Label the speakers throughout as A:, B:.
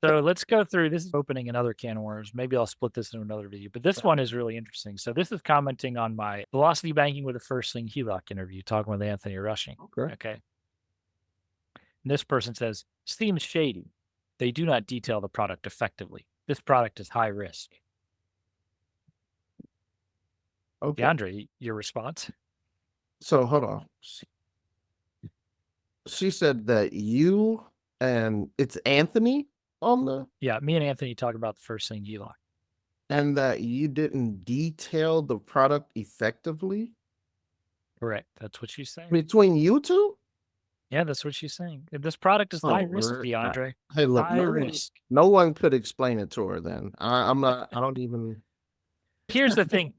A: So let's go through this is opening another can of worms. Maybe I'll split this into another video, but this one is really interesting. So this is commenting on my Velocity Banking with a First Lien HELOC interview, talking with Anthony Rushing.
B: Okay.
A: Okay. And this person says, seems shady. They do not detail the product effectively. This product is high risk.
B: Okay.
A: DeAndre, your response?
B: So hold on. She said that you and it's Anthony on the
A: Yeah, me and Anthony talk about the First Lien HELOC.
B: and that you didn't detail the product effectively
A: Correct. That's what she's saying.
B: between you two?
A: Yeah, that's what she's saying. This product is high risk,
B: Lord.
A: DeAndre.
B: Hey, look,
A: High risk.
B: no one could explain it to her then. I'm not, I don't even.
A: Here's the thing.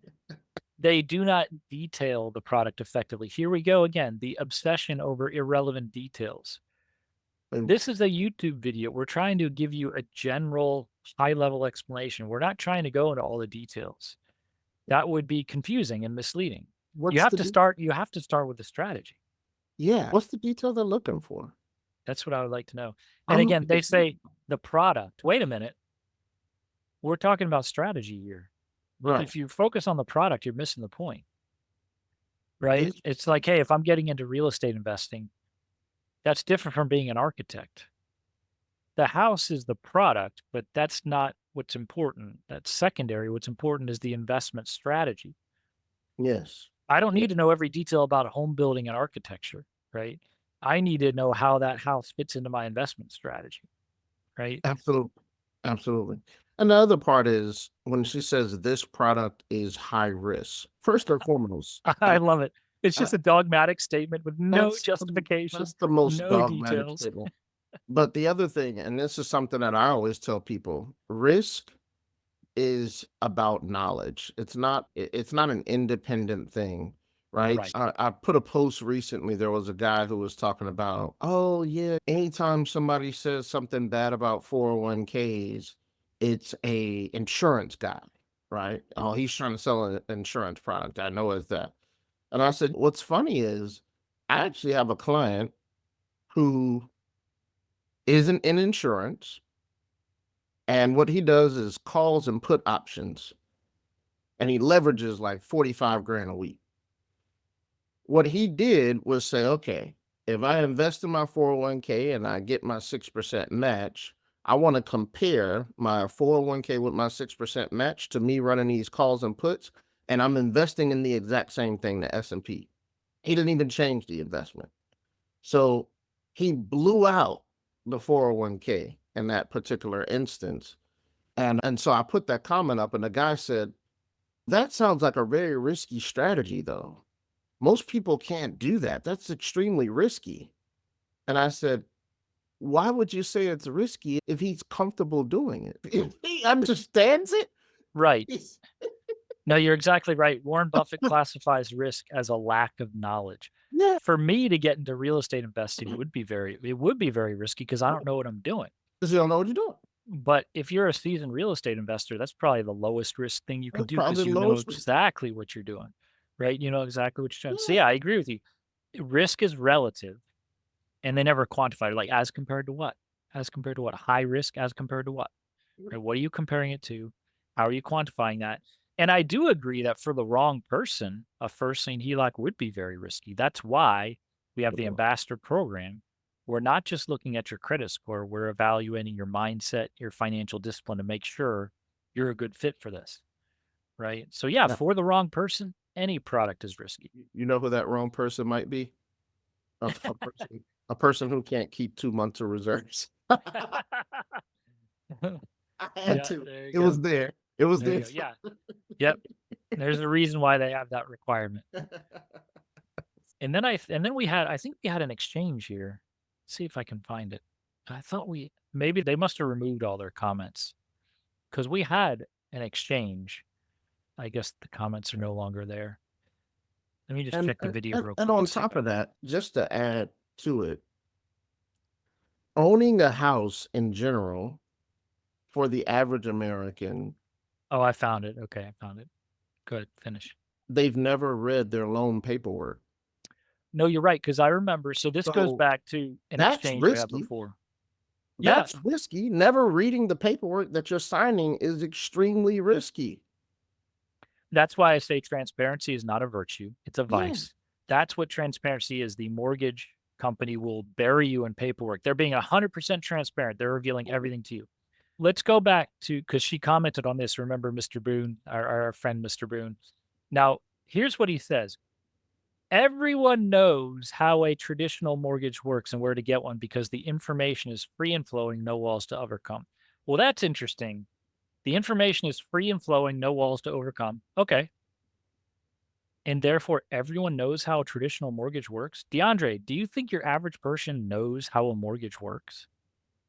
A: They do not detail the product effectively. Here we go again, the obsession over irrelevant details. This is a YouTube video. We're trying to give you a general high-level explanation. We're not trying to go into all the details. That would be confusing and misleading. You have to start with the strategy.
B: Yeah. What's the detail they're looking for?
A: That's what I would like to know. And again, they say the product. Wait a minute. We're talking about strategy here.
B: Right.
A: If you focus on the product, you're missing the point. Right? It's like, hey, if I'm getting into real estate investing, that's different from being an architect. The house is the product, but that's not what's important. That's secondary. What's important is the investment strategy.
B: Yes.
A: I don't need to know every detail about home building and architecture, right? I need to know how that house fits into my investment strategy, right?
B: Absolutely. Absolutely. And the other part is when she says this product is high risk. First and foremost,
A: I love it. It's just a dogmatic statement with no justification,
B: that's the most
A: no
B: dogmatic
A: details.
B: statement. But the other thing, and this is something that I always tell people, risk is about knowledge. It's not an independent thing, right?
A: Right.
B: I put a post recently. There was a guy who was talking about, oh yeah, anytime somebody says something bad about 401ks, it's a insurance guy, right? Oh, he's trying to sell an insurance product. I know it's that. And I said, what's funny is I actually have a client who isn't in insurance. And what he does is calls and put options, and he leverages like 45 grand a week. What he did was say, okay, if I invest in my 401k and I get my 6% match, I want to compare my 401k with my 6% match to me running these calls and puts, and I'm investing in the exact same thing, the S&P. He didn't even change the investment. So he blew out the 401k in that particular instance. And so I put that comment up, and the guy said, that sounds like a very risky strategy, though. Most people can't do that. That's extremely risky. And I said, why would you say it's risky if he's comfortable doing it? If he understands it?
A: Right. No, you're exactly right. Warren Buffett classifies risk as a lack of knowledge.
B: Yeah.
A: For me to get into real estate investing, it would be very risky because I don't know what I'm doing.
B: Because you don't know what you're doing.
A: But if you're a seasoned real estate investor, that's probably the lowest risk thing you can
B: That's
A: do
B: probably
A: because
B: the
A: you know
B: lowest risk.
A: exactly what you're doing, right? You know exactly what you're doing. So yeah, I agree with you. Risk is relative, and they never quantify it. Like as compared to what? As compared to what? High risk as compared to what? Right? What are you comparing it to? How are you quantifying that? And I do agree that for the wrong person, a first lien HELOC would be very risky. That's why we have the ambassador program. We're not just looking at your credit score, we're evaluating your mindset, your financial discipline to make sure you're a good fit for this. Right. So, yeah,
B: Yeah.
A: for the wrong person, any product is risky.
B: You know who that wrong person might be? A person who can't keep 2 months of reserves. I had to. It was there. It was
A: There
B: there.
A: you go. Yeah. Yep. There's a reason why they have that requirement. And then we had I think we had an exchange here. See if I can find it. I thought maybe they must have removed all their comments because we had an exchange. I guess the comments are no longer there. Let me just check the video real
B: And
A: quick
B: on
A: and see.
B: top of that, just to add to it, owning a house in general for the average American,
A: Oh, I found it. Okay, I found it. Good. Finish.
B: they've never read their loan paperwork.
A: No, you're right because I remember. So this goes
B: So
A: back to an
B: that's
A: exchange we had
B: risky.
A: before. Yeah,
B: That's risky. Never reading the paperwork that you're signing is extremely risky.
A: that's why I say transparency is not a virtue, it's a
B: Yeah.
A: vice. That's what transparency is. The mortgage company will bury you in paperwork. They're being 100% transparent. They're revealing everything to you. Let's go back to because she commented on this. Remember, Mr. Boone, our friend, Mr. Boone. Now, here's what he says. Everyone knows how a traditional mortgage works and where to get one because the information is free and flowing, no walls to overcome. Well, that's interesting. The information is free and flowing, no walls to overcome. Okay. And therefore, everyone knows how a traditional mortgage works. DeAndre, do you think your average person knows how a mortgage works?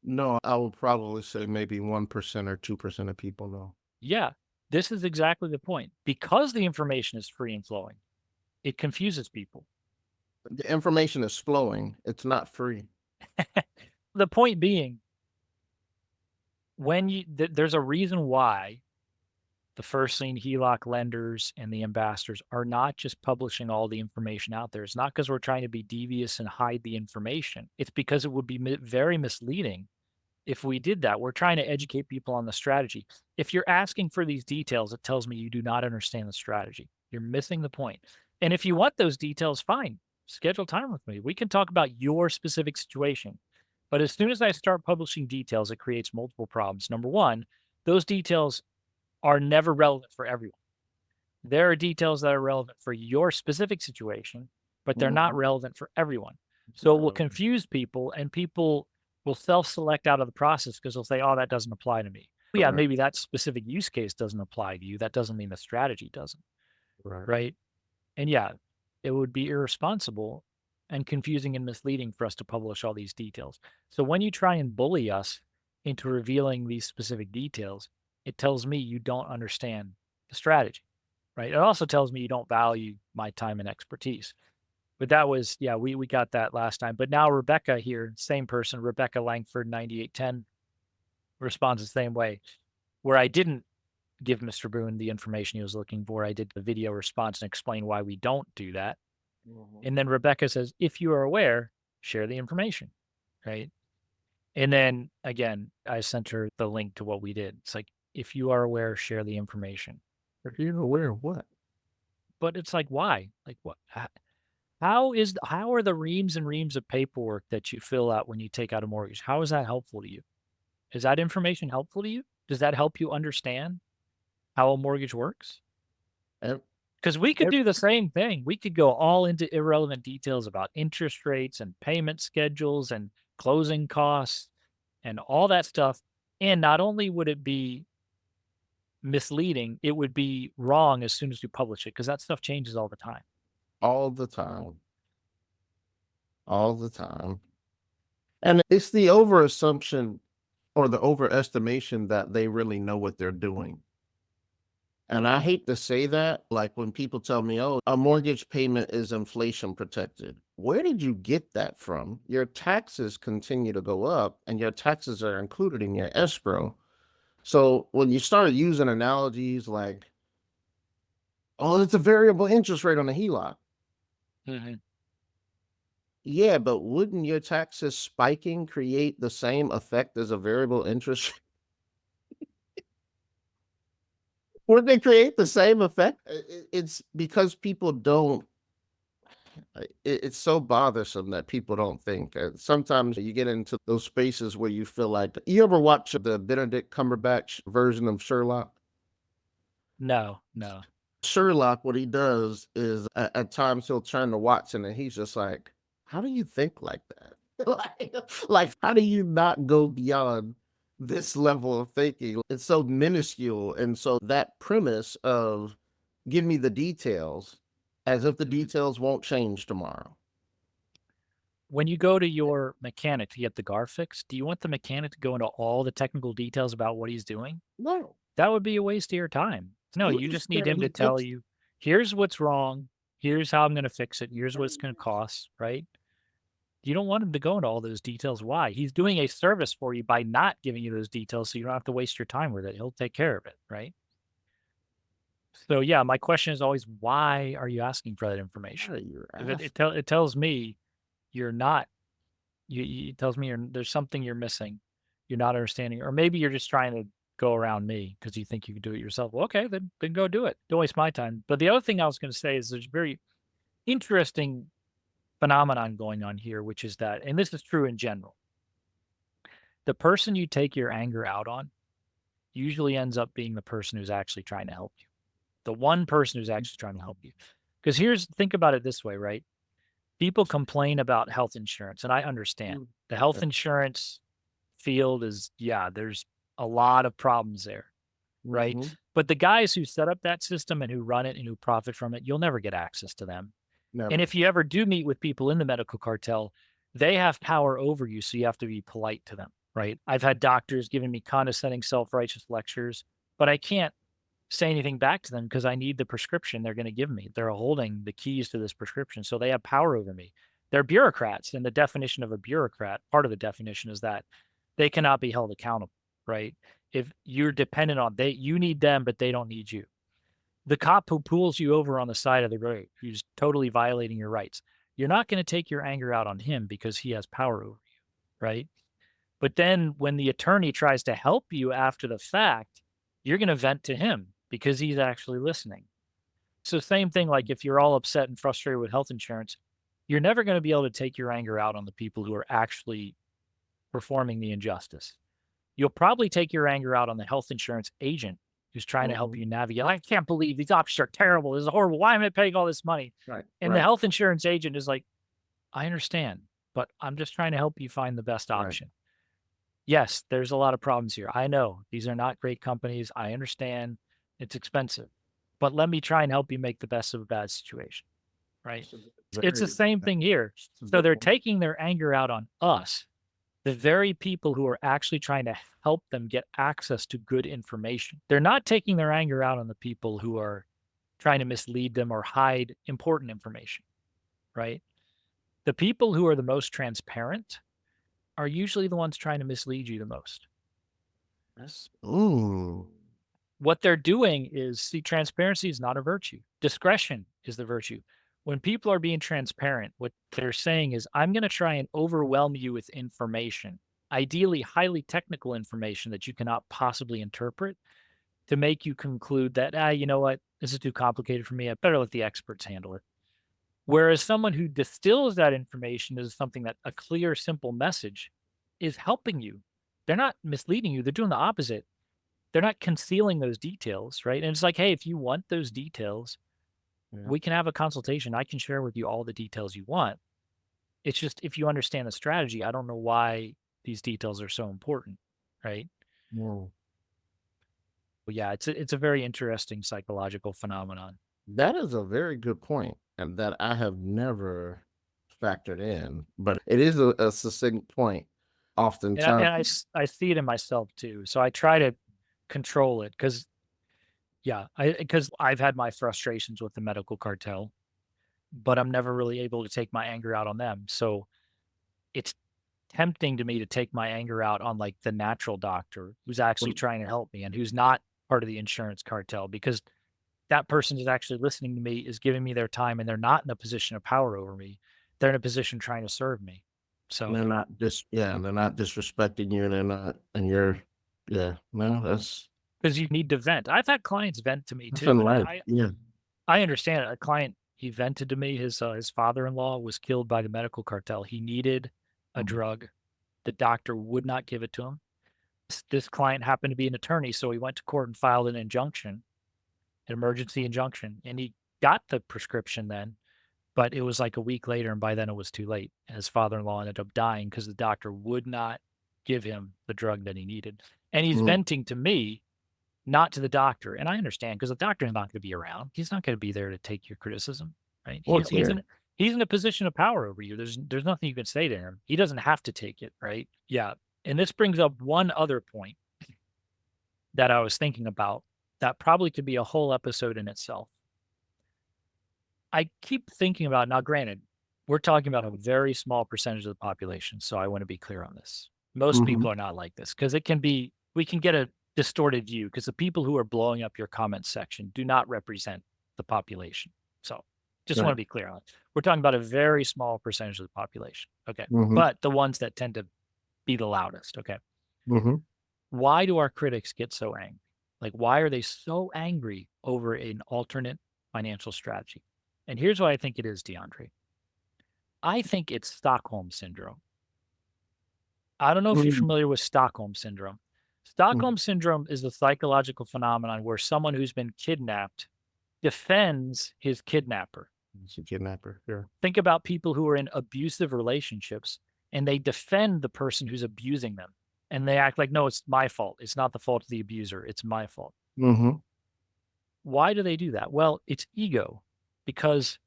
B: No, I would probably say maybe 1% or 2% of people know.
A: Yeah, this is exactly the point. Because the information is free and flowing, it confuses people.
B: The information is flowing. It's not free.
A: The point being, when there's a reason why the first lien HELOC lenders and the ambassadors are not just publishing all the information out there. It's not because we're trying to be devious and hide the information. It's because it would be very misleading if we did that. We're trying to educate people on the strategy. If you're asking for these details, it tells me you do not understand the strategy. You're missing the point. And if you want those details, fine. Schedule time with me. We can talk about your specific situation. But as soon as I start publishing details, it creates multiple problems. Number one, those details are never relevant for everyone. There are details that are relevant for your specific situation, but they're not
B: Mhm.
A: relevant for everyone. So it will confuse people and people will self-select out of the process because they'll say, oh, that doesn't apply to me. Yeah,
B: Correct.
A: maybe that specific use case doesn't apply to you. That doesn't mean the strategy doesn't,
B: Right.
A: right? And yeah, it would be irresponsible and confusing and misleading for us to publish all these details. So when you try and bully us into revealing these specific details, it tells me you don't understand the strategy, right? It also tells me you don't value my time and expertise. But that was, yeah, we got that last time. But now Rebecca here, same person, Rebecca Langford 9810 responds the same way, where I didn't give Mr. Boone the information he was looking for. I did the video response and explain why we don't do that.
B: Mhm.
A: And then Rebecca says, if you are aware, share the information. Right. And then again, I sent her the link to what we did. It's like, if you are aware, share the information.
B: Are you aware of what?
A: But it's like, why? Like, what? How are the reams and reams of paperwork that you fill out when you take out a mortgage? How is that helpful to you? Is that information helpful to you? Does that help you understand how a mortgage works?
B: Ev-
A: Because we could
B: ev-
A: do the same thing. We could go all into irrelevant details about interest rates and payment schedules and closing costs and all that stuff. And not only would it be misleading, it would be wrong as soon as we publish it because that stuff changes all the time.
B: all the time. All the time. And it's the overassumption or the overestimation that they really know what they're doing. And I hate to say that, like when people tell me, oh, a mortgage payment is inflation protected. Where did you get that from? Your taxes continue to go up and your taxes are included in your escrow. So when you start using analogies like, oh, it's a variable interest rate on a HELOC.
A: Mhm.
B: Yeah, but wouldn't your taxes spiking create the same effect as a variable interest? Wouldn't they create the same effect? It's because people don't. It's so bothersome that people don't think. Sometimes you get into those spaces where you feel like you ever watch the Benedict Cumberbatch version of Sherlock?
A: No, no.
B: Sherlock, what he does is at times he'll turn to Watson and he's just like, how do you think like that? like, how do you not go beyond this level of thinking? It's so minuscule. And so that premise of give me the details as if the details won't change tomorrow.
A: When you go to your mechanic to get the car fixed, do you want the mechanic to go into all the technical details about what he's doing?
B: No,
A: That would be a waste of your time. No,
B: you
A: you
B: just
A: just need him to
B: he
A: tell
B: just
A: you, here's what's wrong. Here's how I'm going to fix it. Here's what it's going to cost, right? You don't want him to go into all those details. Why? He's doing a service for you by not giving you those details so you don't have to waste your time with it. He'll take care of it, right? So yeah, my question is always, why are you asking for that information?
B: you're
A: If
B: ass.
A: it tells me you're not, it tells me there's something you're missing. You're not understanding, or maybe you're just trying to go around me because you think you can do it yourself. Well, okay, then go do it. Don't waste my time. But the other thing I was going to say is there's a very interesting phenomenon going on here, which is that, and this is true in general, the person you take your anger out on usually ends up being the person who's actually trying to help you. The one person who's actually trying to help you. Because think about it this way, right? People complain about health insurance, and I understand. The health insurance field is, yeah, there's a lot of problems there, right?
B: Mhm.
A: But the guys who set up that system and who run it and who profit from it, you'll never get access to them. And
B: Never.
A: if you ever do meet with people in the medical cartel, they have power over you, so you have to be polite to them, right? I've had doctors giving me condescending, self-righteous lectures, but I can't say anything back to them because I need the prescription they're going to give me. They're holding the keys to this prescription, so they have power over me. They're bureaucrats, and the definition of a bureaucrat, part of the definition is that they cannot be held accountable, right? If you're dependent on you need them, but they don't need you. The cop who pulls you over on the side of the road, who's totally violating your rights, you're not going to take your anger out on him because he has power over you, right? But then when the attorney tries to help you after the fact, you're going to vent to him because he's actually listening. So same thing, like if you're all upset and frustrated with health insurance, you're never going to be able to take your anger out on the people who are actually performing the injustice. You'll probably take your anger out on the health insurance agent who's trying to help
B: Mhm.
A: you navigate. I can't believe these options are terrible. This is horrible. Why am I paying all this money?
B: Right.
A: And the
B: Right.
A: health insurance agent is like, I understand, but I'm just trying to help you find the best
B: Right.
A: option. Yes, there's a lot of problems here. I know these are not great companies. I understand it's expensive, but let me try and help you make the best of a bad situation. Right. It's the
B: Very.
A: same thing here.
B: That's a
A: So
B: good
A: they're
B: point.
A: taking their anger out on us, the very people who are actually trying to help them get access to good information. They're not taking their anger out on the people who are trying to mislead them or hide important information, right? The people who are the most transparent are usually the ones trying to mislead you the most.
B: Ooh.
A: What they're doing is, see, transparency is not a virtue. Discretion is the virtue. When people are being transparent, what they're saying is, I'm going to try and overwhelm you with information, ideally highly technical information that you cannot possibly interpret, to make you conclude that, you know what, this is too complicated for me. I better let the experts handle it. Whereas someone who distills that information as something that a clear, simple message is helping you. They're not misleading you. They're doing the opposite. They're not concealing those details, right? And it's like, hey, if you want those details,
B: Yeah.
A: we can have a consultation. I can share with you all the details you want. It's just if you understand the strategy, I don't know why these details are so important, right?
B: Well,
A: But yeah, it's a very interesting psychological phenomenon.
B: that is a very good point, and that I have never factored in, but it is a succinct point. Oftentimes,
A: I see it in myself too. So I try to control it because yeah, because I've had my frustrations with the medical cartel, but I'm never really able to take my anger out on them. So it's tempting to me to take my anger out on like the natural doctor who's actually trying to help me and who's not part of the insurance cartel because that person is actually listening to me, is giving me their time, and they're not in a position of power over me. They're in a position trying to serve me. So,
B: they're not they're not disrespecting you, and they're not, and you're, yeah, no,
A: because you need to vent. I've had clients vent to me
B: that's
A: too,
B: in
A: and
B: life. Yeah.
A: I understand it. A client, he vented to me. His father-in-law was killed by the medical cartel. He needed a
B: Mm.
A: drug. The doctor would not give it to him. This client happened to be an attorney, so he went to court and filed an injunction, an emergency injunction, and he got the prescription then, but it was like a week later, and by then it was too late. And his father-in-law ended up dying because the doctor would not give him the drug that he needed. And he's
B: Mm.
A: venting to me, not to the doctor. And I understand because the doctor is not going to be around. He's not going to be there to take your criticism, right?
B: Well,
A: He's in a position of power over you. There's nothing you can say to him. He doesn't have to take it, right? Yeah. And this brings up one other point that I was thinking about that probably could be a whole episode in itself. I keep thinking about, now granted, we're talking about a very small percentage of the population, so I want to be clear on this. Most
B: Mhm.
A: people are not like this because we can get a distorted view because the people who are blowing up your comment section do not represent the population. So just want to
B: Right.
A: be clear on it. We're talking about a very small percentage of the population. Okay.
B: Mhm.
A: But the ones that tend to be the loudest. Okay.
B: Mhm.
A: Why do our critics get so angry? Like, why are they so angry over an alternate financial strategy? And here's what I think it is, DeAndre. I think it's Stockholm Syndrome. I don't know if you're
B: Mm.
A: familiar with Stockholm Syndrome.
B: Mhm.
A: Stockholm Syndrome is a psychological phenomenon where someone who's been kidnapped defends his kidnapper.
B: It's a kidnapper. Yeah.
A: Think about people who are in abusive relationships and they defend the person who's abusing them. And they act like, no, it's my fault. It's not the fault of the abuser. It's my fault.
B: Mhm.
A: Why do they do that? Well, it's ego, because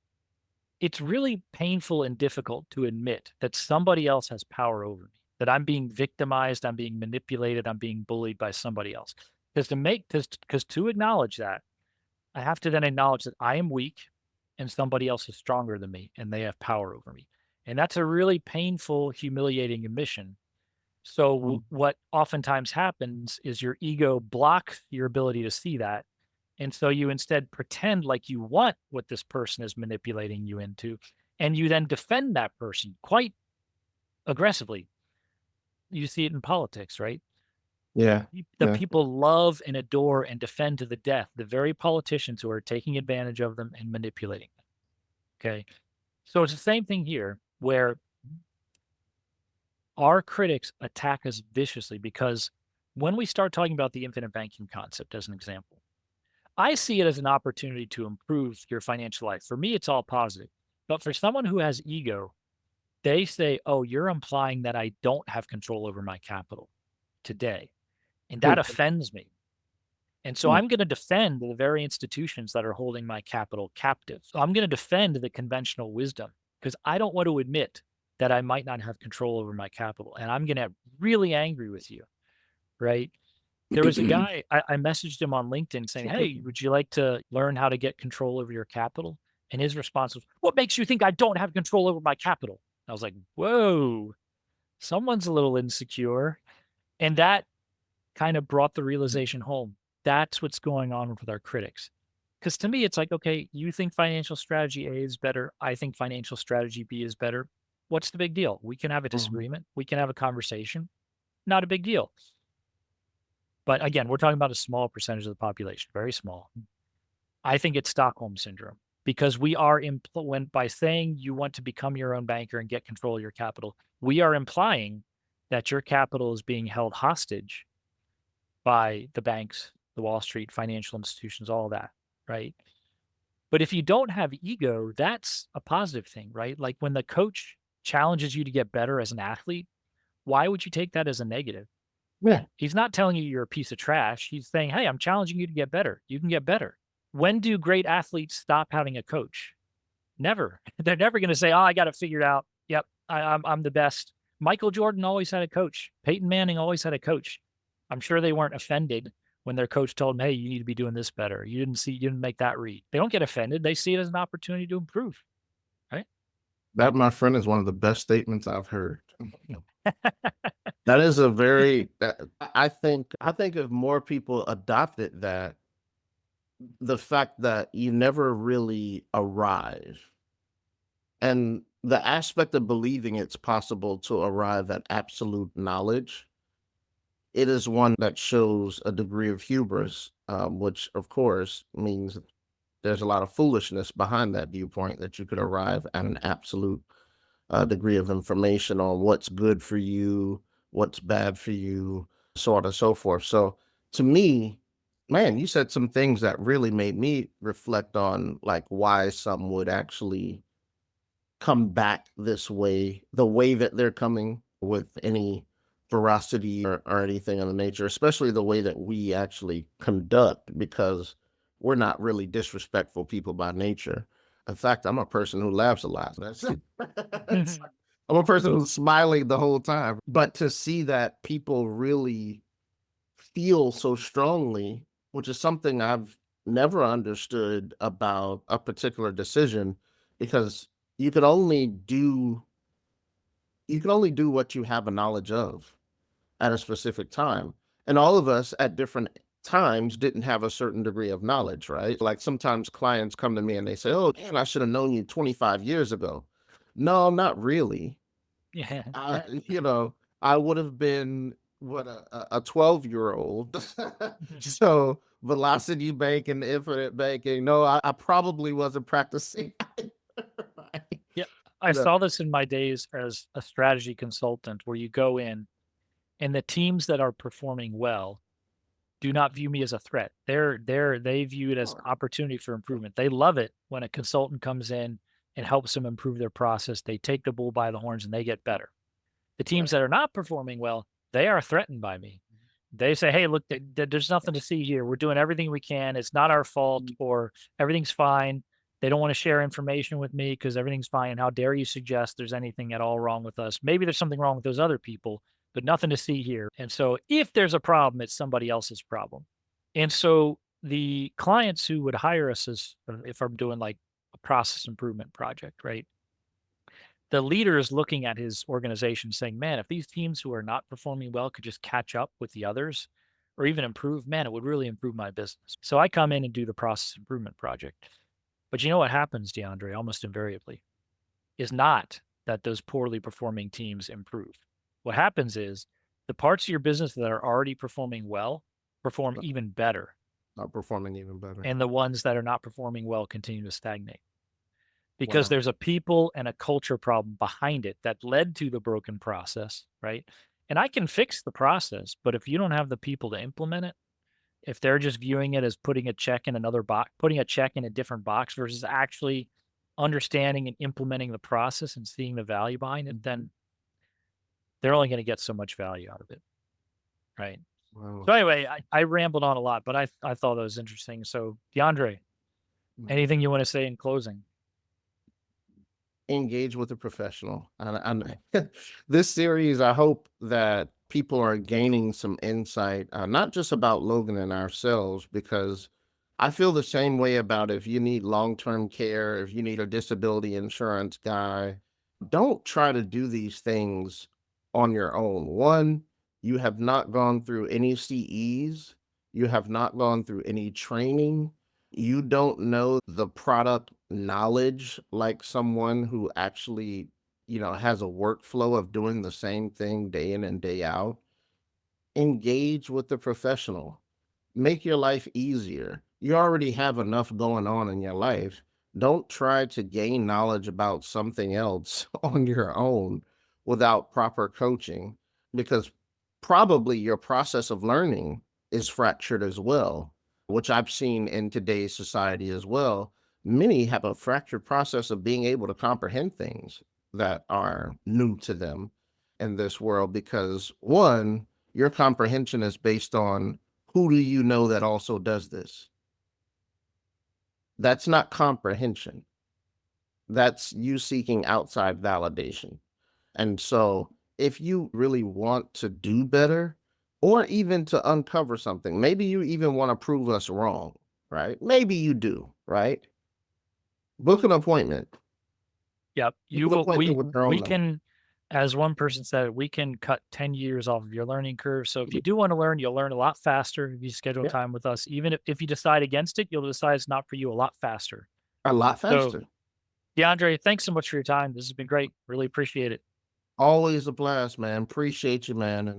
A: it's really painful and difficult to admit that somebody else has power over me, that I'm being victimized, I'm being manipulated, I'm being bullied by somebody else. Because to acknowledge that, I have to then acknowledge that I am weak and somebody else is stronger than me and they have power over me. And that's a really painful, humiliating admission. So
B: Mm.
A: what oftentimes happens is your ego blocks your ability to see that. And so you instead pretend like you want what this person is manipulating you into, and you then defend that person quite aggressively. You see it in politics, right?
B: Yeah.
A: The
B: Yeah.
A: people love and adore and defend to the death the very politicians who are taking advantage of them and manipulating them. Okay. So it's the same thing here where our critics attack us viciously because when we start talking about the infinite banking concept as an example, I see it as an opportunity to improve your financial life. For me, it's all positive. But for someone who has ego, they say, oh, you're implying that I don't have control over my capital today. And that offends me. And so
B: Mm.
A: I'm going to defend the very institutions that are holding my capital captive. So I'm going to defend the conventional wisdom because I don't want to admit that I might not have control over my capital. And I'm going to get really angry with you, right? There was a guy, I messaged him on LinkedIn saying, hey, would you like to learn how to get control over your capital? And his response was, what makes you think I don't have control over my capital? I was like, whoa, someone's a little insecure. And that kind of brought the realization home. That's what's going on with our critics. Because to me, it's like, okay, you think financial strategy A is better. I think financial strategy B is better. What's the big deal? We can have a
B: Mhm.
A: disagreement. We can have a conversation. Not a big deal. But again, we're talking about a small percentage of the population, very small. I think it's Stockholm syndrome because we are when by saying you want to become your own banker and get control of your capital, we are implying that your capital is being held hostage by the banks, the Wall Street financial institutions, all that, right? But if you don't have ego, that's a positive thing, right? Like when the coach challenges you to get better as an athlete, why would you take that as a negative?
B: Yeah.
A: He's not telling you you're a piece of trash. He's saying, hey, I'm challenging you to get better. You can get better. When do great athletes stop having a coach? Never. They're never going to say, oh, I got it figured out. Yep, I'm the best. Michael Jordan always had a coach. Peyton Manning always had a coach. I'm sure they weren't offended when their coach told them, hey, you need to be doing this better. You didn't make that read. They don't get offended. They see it as an opportunity to improve, right?
B: That, my friend, is one of the best statements I've heard. That is a very that I think if more people adopted that, the fact that you never really arrive, and the aspect of believing it's possible to arrive at absolute knowledge, it is one that shows a degree of hubris, which of course means there's a lot of foolishness behind that viewpoint that you could arrive at an absolute degree of information on what's good for you, what's bad for you, so on and so forth. So to me, man, you said some things that really made me reflect on like why some would actually come back this way, the way that they're coming with any veracity or anything of the nature, especially the way that we actually conduct, because we're not really disrespectful people by nature. In fact, I'm a person who laughs a lot. That's I'm a person who's smiling the whole time. But to see that people really feel so strongly, which is something I've never understood about a particular decision, because you can only do you can only do what you have a knowledge of at a specific time. And all of us at different times didn't have a certain degree of knowledge, right? Like sometimes clients come to me and they say, "Oh, man, I should have known you 25 years ago." No, not really.
A: Yeah.
B: I, you know, I would have been what a 12-year-old.
A: Mhm.
B: So velocity banking, infinite banking. No, I probably wasn't practicing. Right?
A: Yeah, I
B: No,
A: saw this in my days as a strategy consultant where you go in and the teams that are performing well do not view me as a threat. They view it as opportunity for improvement. They love it when a consultant comes in and helps them improve their process. They take the bull by the horns and they get better. The teams
B: right.
A: that are not performing well, they are threatened by me. They say, "Hey, look, there's nothing to see here. We're doing everything we can. It's not our fault, or everything's fine." They don't want to share information with me because everything's fine. And how dare you suggest there's anything at all wrong with us? Maybe there's something wrong with those other people, but nothing to see here. And so, if there's a problem, it's somebody else's problem. And so, the clients who would hire us as if I'm doing like a process improvement project, right? The leader is looking at his organization saying, man, if these teams who are not performing well could just catch up with the others or even improve, man, it would really improve my business. So I come in and do the process improvement project. But you know what happens, DeAndre, almost invariably, is not that those poorly performing teams improve. What happens is the parts of your business that are already performing well perform
B: Not
A: even better.
B: not performing even better.
A: And the ones that are not performing well continue to stagnate because
B: Wow.
A: there's a people and a culture problem behind it that led to the broken process, right? And I can fix the process, but if you don't have the people to implement it, if they're just viewing it as putting a check in another box, putting a check in a different box versus actually understanding and implementing the process and seeing the value behind it, then they're only going to get so much value out of it, right?
B: Wow.
A: So anyway, I rambled on a lot, but I thought that was interesting. So DeAndre,
B: Mm.
A: anything you want to say in closing?
B: Engage with a professional. And this series, I hope that people are gaining some insight, not just about Logan and ourselves, because I feel the same way about if you need long-term care, if you need a disability insurance guy, don't try to do these things on your own. One, you have not gone through any CEs, you have not gone through any training, you don't know the product knowledge like someone who actually, has a workflow of doing the same thing day in and day out. Engage with the professional. Make your life easier. You already have enough going on in your life. Don't try to gain knowledge about something else on your own without proper coaching, because probably your process of learning is fractured as well, which I've seen in today's society as well. Many have a fractured process of being able to comprehend things that are new to them in this world because, one, your comprehension is based on who do you know that also does this? That's not comprehension. That's you seeking outside validation. And so, if you really want to do better, or even to uncover something, maybe you even want to prove us wrong, right? Maybe you do, right? Book an appointment.
A: Yep.
B: Book
A: You
B: an
A: will
B: appointment with your
A: we
B: own number.
A: can, as one person said, we can cut 10 years off of your learning curve. So if you do want to learn, you'll learn a lot faster if you schedule
B: Yeah,
A: time with us. Even if you decide against it, you'll decide it's not for you a lot faster.
B: a lot
A: So
B: faster.
A: DeAndre, thanks so much for your time. This has been great. Really appreciate it.
B: Always a blast, man. Appreciate you, man. And